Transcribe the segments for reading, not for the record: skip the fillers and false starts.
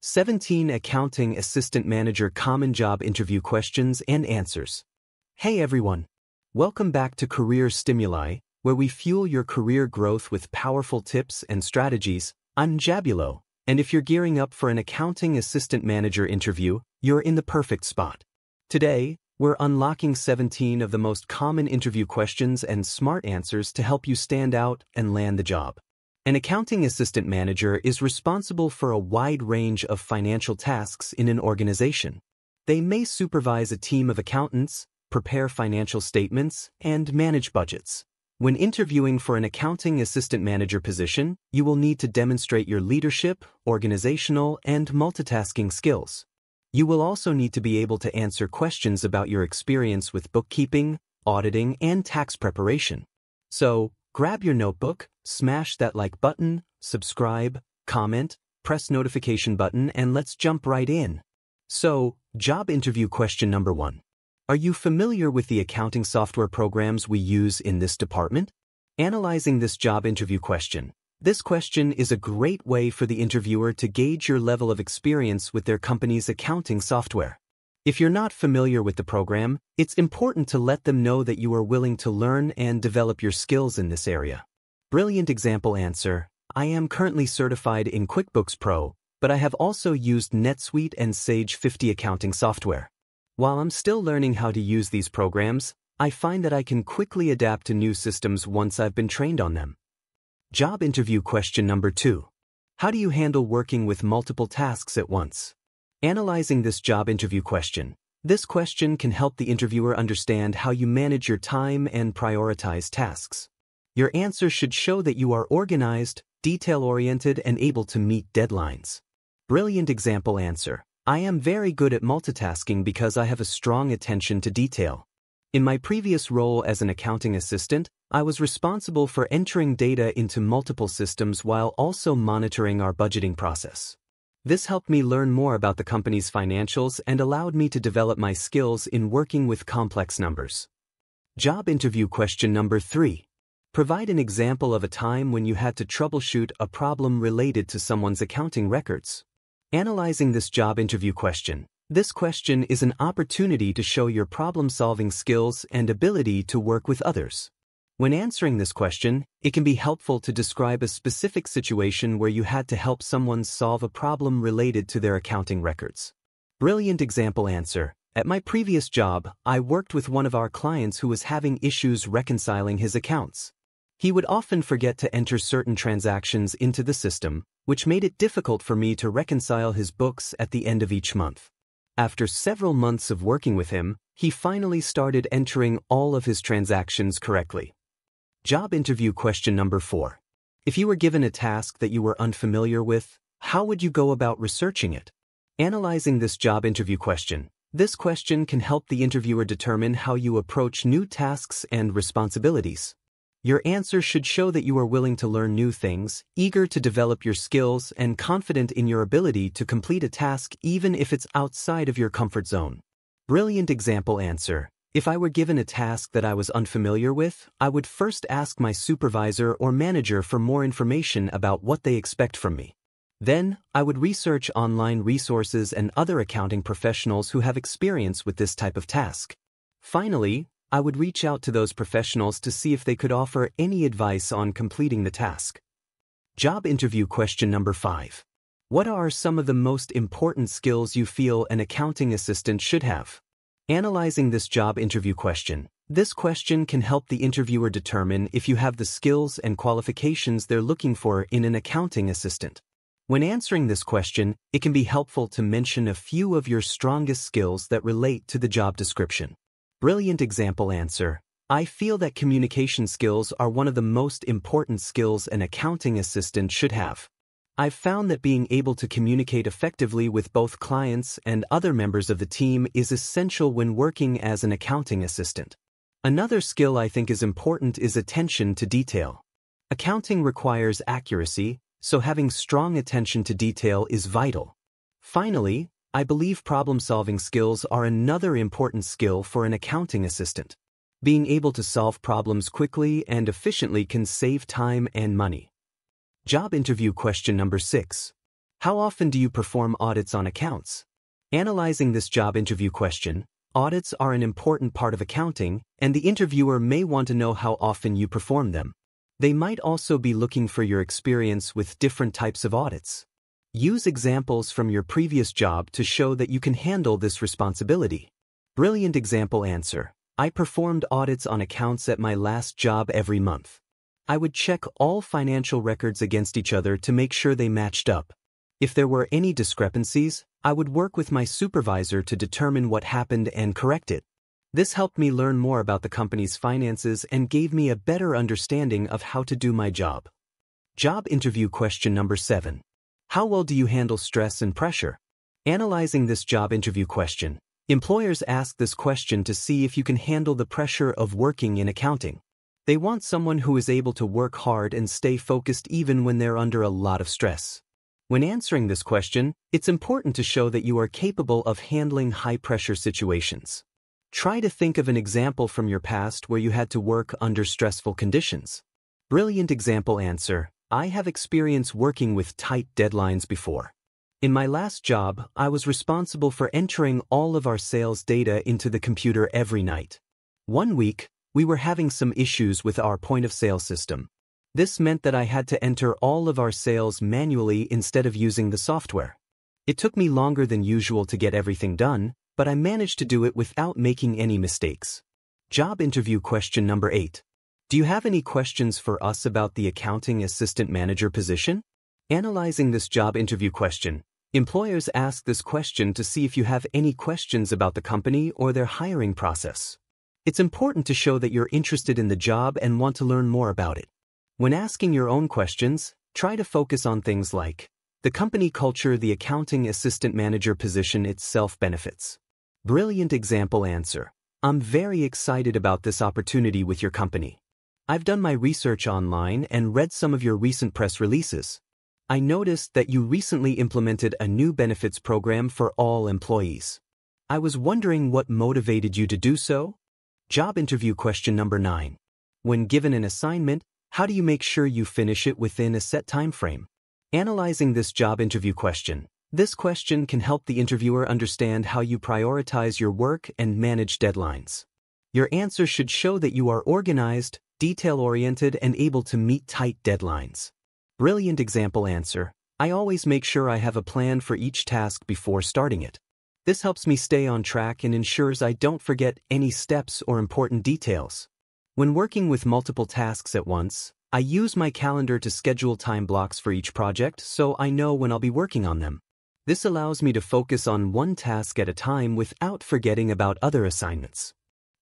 17 Accounting Assistant Manager Common Job Interview Questions and Answers. Hey everyone! Welcome back to Career Stimuli, where we fuel your career growth with powerful tips and strategies. I'm Jabulo, and if you're gearing up for an accounting assistant manager interview, you're in the perfect spot. Today, we're unlocking 17 of the most common interview questions and smart answers to help you stand out and land the job. An accounting assistant manager is responsible for a wide range of financial tasks in an organization. They may supervise a team of accountants, prepare financial statements, and manage budgets. When interviewing for an accounting assistant manager position, you will need to demonstrate your leadership, organizational, and multitasking skills. You will also need to be able to answer questions about your experience with bookkeeping, auditing, and tax preparation. So, grab your notebook, smash that like button, subscribe, comment, press notification button, and let's jump right in. So, job interview question number 1. Are you familiar with the accounting software programs we use in this department? Analyzing this job interview question. This question is a great way for the interviewer to gauge your level of experience with their company's accounting software. If you're not familiar with the program, it's important to let them know that you are willing to learn and develop your skills in this area. Brilliant example answer. I am currently certified in QuickBooks Pro, but I have also used NetSuite and Sage 50 accounting software. While I'm still learning how to use these programs, I find that I can quickly adapt to new systems once I've been trained on them. Job interview question number 2. How do you handle working with multiple tasks at once? Analyzing this job interview question. This question can help the interviewer understand how you manage your time and prioritize tasks. Your answer should show that you are organized, detail-oriented, and able to meet deadlines. Brilliant example answer. I am very good at multitasking because I have a strong attention to detail. In my previous role as an accounting assistant, I was responsible for entering data into multiple systems while also monitoring our budgeting process. This helped me learn more about the company's financials and allowed me to develop my skills in working with complex numbers. Job interview question number 3. Provide an example of a time when you had to troubleshoot a problem related to someone's accounting records. Analyzing this job interview question. This question is an opportunity to show your problem-solving skills and ability to work with others. When answering this question, it can be helpful to describe a specific situation where you had to help someone solve a problem related to their accounting records. Brilliant example answer. At my previous job, I worked with one of our clients who was having issues reconciling his accounts. He would often forget to enter certain transactions into the system, which made it difficult for me to reconcile his books at the end of each month. After several months of working with him, he finally started entering all of his transactions correctly. Job interview question number 4. If you were given a task that you were unfamiliar with, how would you go about researching it? Analyzing this job interview question. This question can help the interviewer determine how you approach new tasks and responsibilities. Your answer should show that you are willing to learn new things, eager to develop your skills, and confident in your ability to complete a task even if it's outside of your comfort zone. Brilliant example answer. If I were given a task that I was unfamiliar with, I would first ask my supervisor or manager for more information about what they expect from me. Then, I would research online resources and other accounting professionals who have experience with this type of task. Finally, I would reach out to those professionals to see if they could offer any advice on completing the task. Job interview question number 5. What are some of the most important skills you feel an accounting assistant should have? Analyzing this job interview question. This question can help the interviewer determine if you have the skills and qualifications they're looking for in an accounting assistant. When answering this question, it can be helpful to mention a few of your strongest skills that relate to the job description. Brilliant example answer. I feel that communication skills are one of the most important skills an accounting assistant should have. I've found that being able to communicate effectively with both clients and other members of the team is essential when working as an accounting assistant. Another skill I think is important is attention to detail. Accounting requires accuracy, so having strong attention to detail is vital. Finally, I believe problem-solving skills are another important skill for an accounting assistant. Being able to solve problems quickly and efficiently can save time and money. Job interview question number 6. How often do you perform audits on accounts? Analyzing this job interview question, audits are an important part of accounting, and the interviewer may want to know how often you perform them. They might also be looking for your experience with different types of audits. Use examples from your previous job to show that you can handle this responsibility. Brilliant example answer. I performed audits on accounts at my last job every month. I would check all financial records against each other to make sure they matched up. If there were any discrepancies, I would work with my supervisor to determine what happened and correct it. This helped me learn more about the company's finances and gave me a better understanding of how to do my job. Job interview question number 7. How well do you handle stress and pressure? Analyzing this job interview question, employers ask this question to see if you can handle the pressure of working in accounting. They want someone who is able to work hard and stay focused even when they're under a lot of stress. When answering this question, it's important to show that you are capable of handling high-pressure situations. Try to think of an example from your past where you had to work under stressful conditions. Brilliant example answer. I have experience working with tight deadlines before. In my last job, I was responsible for entering all of our sales data into the computer every night. One week, we were having some issues with our point-of-sale system. This meant that I had to enter all of our sales manually instead of using the software. It took me longer than usual to get everything done, but I managed to do it without making any mistakes. Job interview question number 8. Do you have any questions for us about the accounting assistant manager position? Analyzing this job interview question, employers ask this question to see if you have any questions about the company or their hiring process. It's important to show that you're interested in the job and want to learn more about it. When asking your own questions, try to focus on things like the company culture, the accounting assistant manager position itself, benefits. Brilliant example answer. I'm very excited about this opportunity with your company. I've done my research online and read some of your recent press releases. I noticed that you recently implemented a new benefits program for all employees. I was wondering what motivated you to do so? Job interview question number 9. When given an assignment, how do you make sure you finish it within a set time frame? Analyzing this job interview question, this question can help the interviewer understand how you prioritize your work and manage deadlines. Your answer should show that you are organized, detail-oriented, and able to meet tight deadlines. Brilliant example answer. I always make sure I have a plan for each task before starting it. This helps me stay on track and ensures I don't forget any steps or important details. When working with multiple tasks at once, I use my calendar to schedule time blocks for each project so I know when I'll be working on them. This allows me to focus on one task at a time without forgetting about other assignments.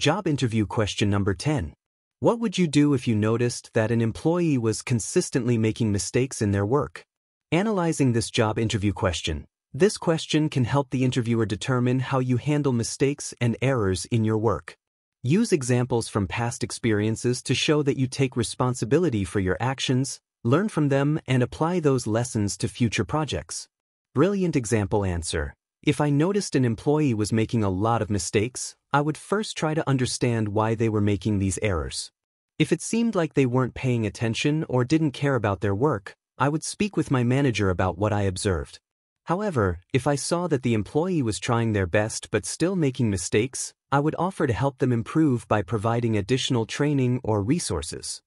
Job interview question number 10. What would you do if you noticed that an employee was consistently making mistakes in their work? Analyzing this job interview question, this question can help the interviewer determine how you handle mistakes and errors in your work. Use examples from past experiences to show that you take responsibility for your actions, learn from them, and apply those lessons to future projects. Brilliant example answer. If I noticed an employee was making a lot of mistakes, I would first try to understand why they were making these errors. If it seemed like they weren't paying attention or didn't care about their work, I would speak with my manager about what I observed. However, if I saw that the employee was trying their best but still making mistakes, I would offer to help them improve by providing additional training or resources.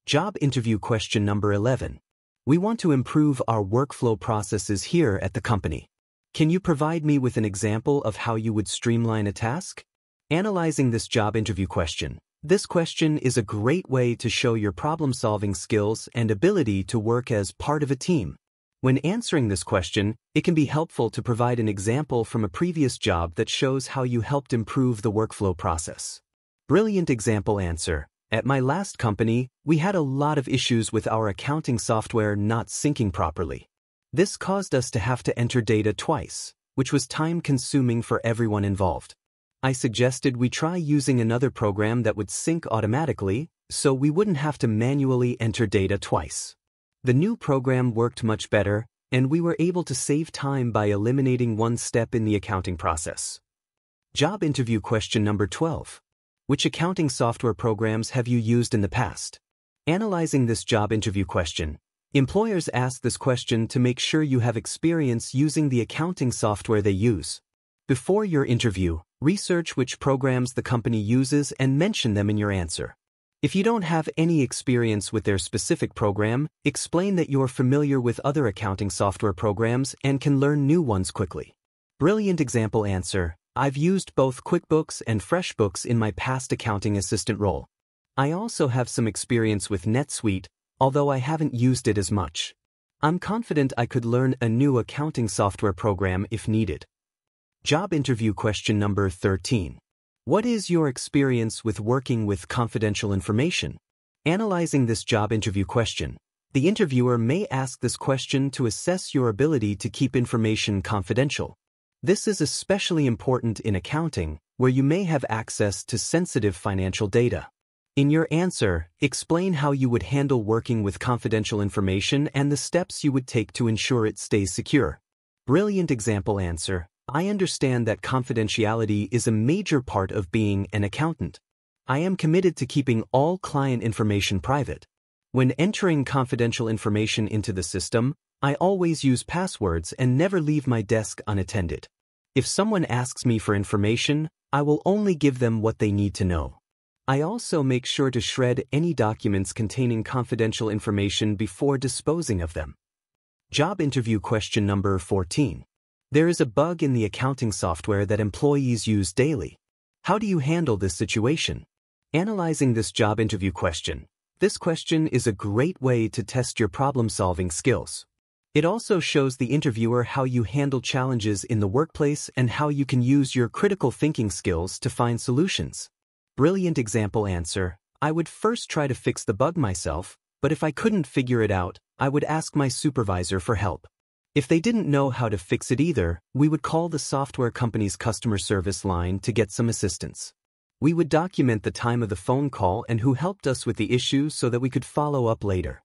Job interview question number 11. We want to improve our workflow processes here at the company. Can you provide me with an example of how you would streamline a task? Analyzing this job interview question, this question is a great way to show your problem-solving skills and ability to work as part of a team. When answering this question, it can be helpful to provide an example from a previous job that shows how you helped improve the workflow process. Brilliant example answer. At my last company, we had a lot of issues with our accounting software not syncing properly. This caused us to have to enter data twice, which was time-consuming for everyone involved. I suggested we try using another program that would sync automatically, so we wouldn't have to manually enter data twice. The new program worked much better, and we were able to save time by eliminating one step in the accounting process. Job interview question number 12. Which accounting software programs have you used in the past? Analyzing this job interview question, Employers ask this question to make sure you have experience using the accounting software they use. Before your interview, research which programs the company uses and mention them in your answer. If you don't have any experience with their specific program, explain that you're familiar with other accounting software programs and can learn new ones quickly. Brilliant example answer: I've used both QuickBooks and FreshBooks in my past accounting assistant role. I also have some experience with NetSuite, although I haven't used it as much. I'm confident I could learn a new accounting software program if needed. Job interview question number 13. What is your experience with working with confidential information? Analyzing this job interview question, the interviewer may ask this question to assess your ability to keep information confidential. This is especially important in accounting, where you may have access to sensitive financial data. In your answer, explain how you would handle working with confidential information and the steps you would take to ensure it stays secure. Brilliant example answer: I understand that confidentiality is a major part of being an accountant. I am committed to keeping all client information private. When entering confidential information into the system, I always use passwords and never leave my desk unattended. If someone asks me for information, I will only give them what they need to know. I also make sure to shred any documents containing confidential information before disposing of them. Job interview question number 14. There is a bug in the accounting software that employees use daily. How do you handle this situation? Analyzing this job interview question, this question is a great way to test your problem-solving skills. It also shows the interviewer how you handle challenges in the workplace and how you can use your critical thinking skills to find solutions. Brilliant example answer: I would first try to fix the bug myself, but if I couldn't figure it out, I would ask my supervisor for help. If they didn't know how to fix it either, we would call the software company's customer service line to get some assistance. We would document the time of the phone call and who helped us with the issue so that we could follow up later.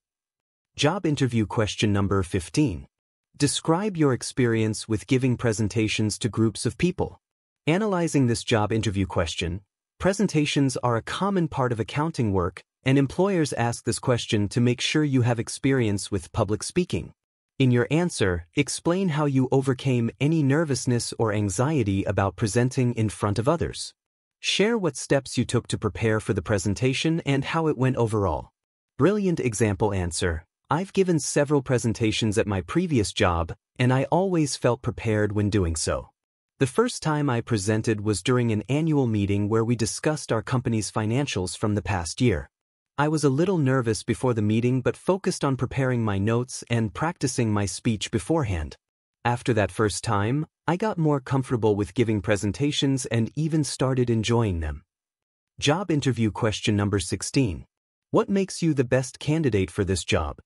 Job interview question number 15. Describe your experience with giving presentations to groups of people. Analyzing this job interview question, presentations are a common part of accounting work, and employers ask this question to make sure you have experience with public speaking. In your answer, explain how you overcame any nervousness or anxiety about presenting in front of others. Share what steps you took to prepare for the presentation and how it went overall. Brilliant example answer: I've given several presentations at my previous job, and I always felt prepared when doing so. The first time I presented was during an annual meeting where we discussed our company's financials from the past year. I was a little nervous before the meeting but focused on preparing my notes and practicing my speech beforehand. After that first time, I got more comfortable with giving presentations and even started enjoying them. Job interview question number 16. What makes you the best candidate for this job?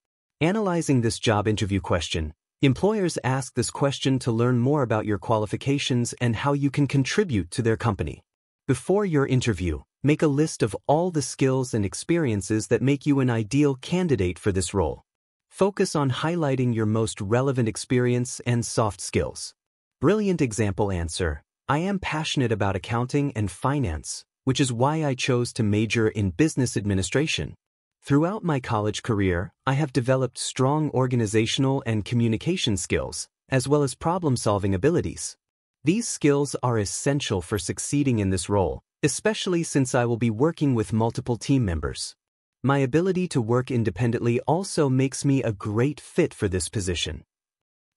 Analyzing this job interview question, employers ask this question to learn more about your qualifications and how you can contribute to their company. Before your interview, make a list of all the skills and experiences that make you an ideal candidate for this role. Focus on highlighting your most relevant experience and soft skills. Brilliant example answer: I am passionate about accounting and finance, which is why I chose to major in business administration. Throughout my college career, I have developed strong organizational and communication skills, as well as problem-solving abilities. These skills are essential for succeeding in this role, especially since I will be working with multiple team members. My ability to work independently also makes me a great fit for this position.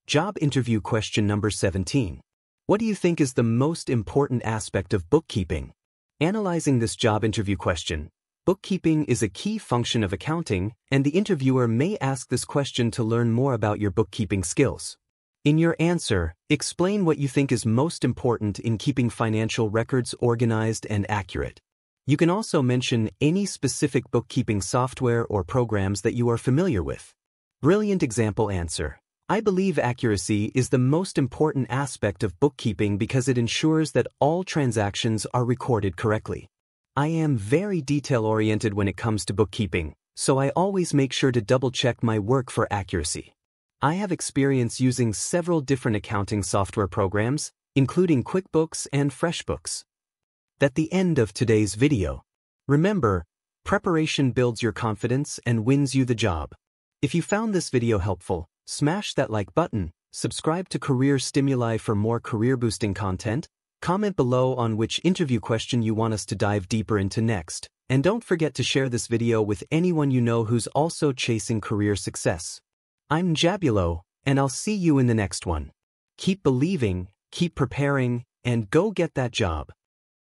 Job interview question number 17. What do you think is the most important aspect of bookkeeping? Analyzing this job interview question, bookkeeping is a key function of accounting, and the interviewer may ask this question to learn more about your bookkeeping skills. In your answer, explain what you think is most important in keeping financial records organized and accurate. You can also mention any specific bookkeeping software or programs that you are familiar with. Brilliant example answer: I believe accuracy is the most important aspect of bookkeeping because it ensures that all transactions are recorded correctly. I am very detail-oriented when it comes to bookkeeping, so I always make sure to double-check my work for accuracy. I have experience using several different accounting software programs, including QuickBooks and FreshBooks. At the end of today's video, remember, preparation builds your confidence and wins you the job. If you found this video helpful, smash that like button, subscribe to Career Stimuli for more career-boosting content, comment below on which interview question you want us to dive deeper into next, and don't forget to share this video with anyone you know who's also chasing career success. I'm Jabulo, and I'll see you in the next one. Keep believing, keep preparing, and go get that job.